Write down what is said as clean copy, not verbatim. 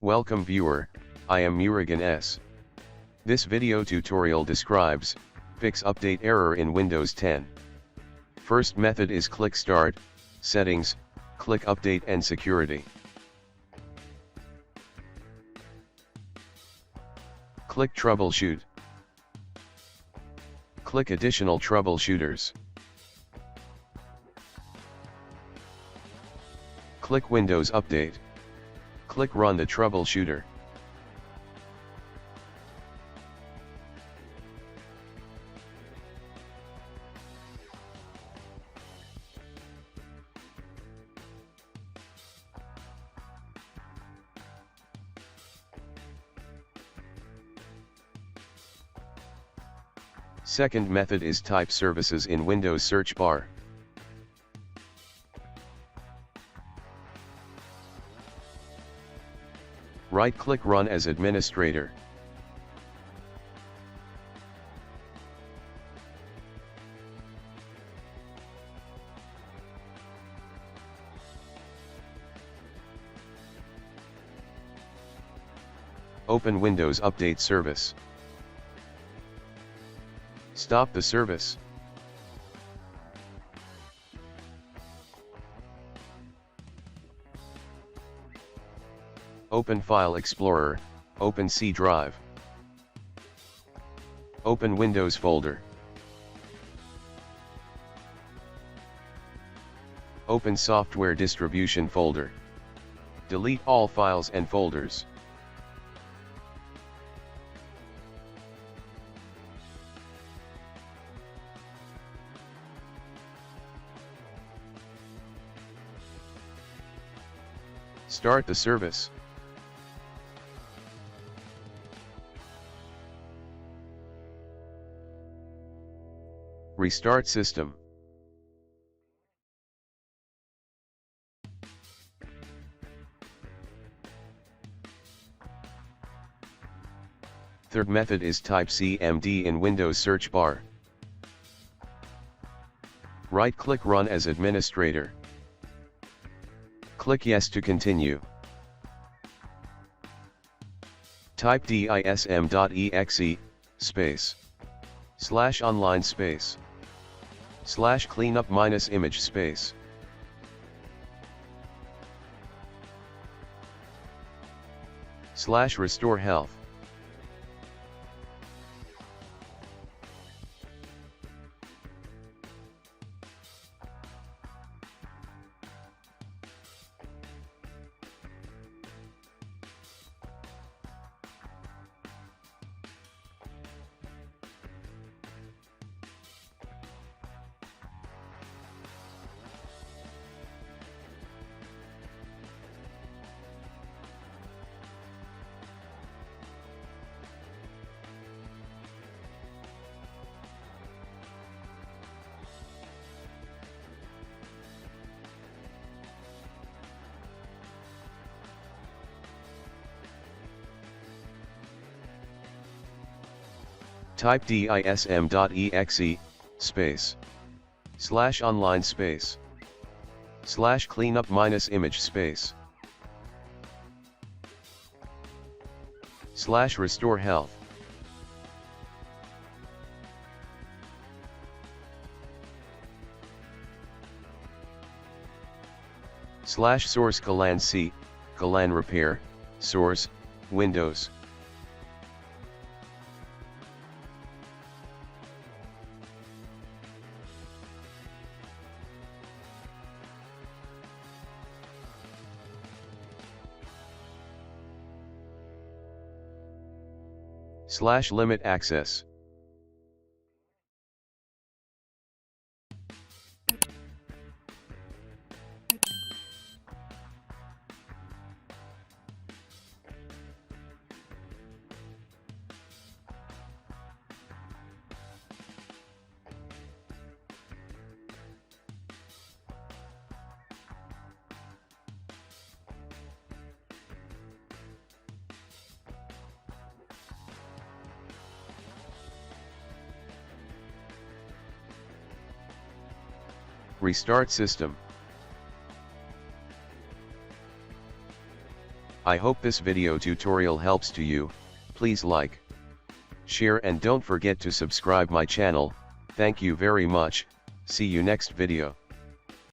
Welcome viewer, I am Murugan S. This video tutorial describes, fix update error in Windows 10. First method is click Start, Settings, click Update and Security. Click Troubleshoot. Click Additional Troubleshooters. Click Windows Update. Click Run the troubleshooter. Second method is type services in Windows search bar. Right-click Run as administrator. Open Windows Update service. Stop the service. Open File Explorer, open C drive. Open Windows folder. Open Software Distribution folder. Delete all files and folders. Start the service. Restart system. Third method is type CMD in Windows search bar. Right-click Run as administrator. Click Yes to continue. Type dism.exe, space, /online space, /cleanup -image space. /restore health. Type dism.exe, space, /online space, /cleanup -image space, /restore health. /source colon C, colon repair, source, Windows. /limit access. Restart system. I hope this video tutorial helps to you. Please like, share and don't forget to subscribe my channel. Thank you very much. See you next video.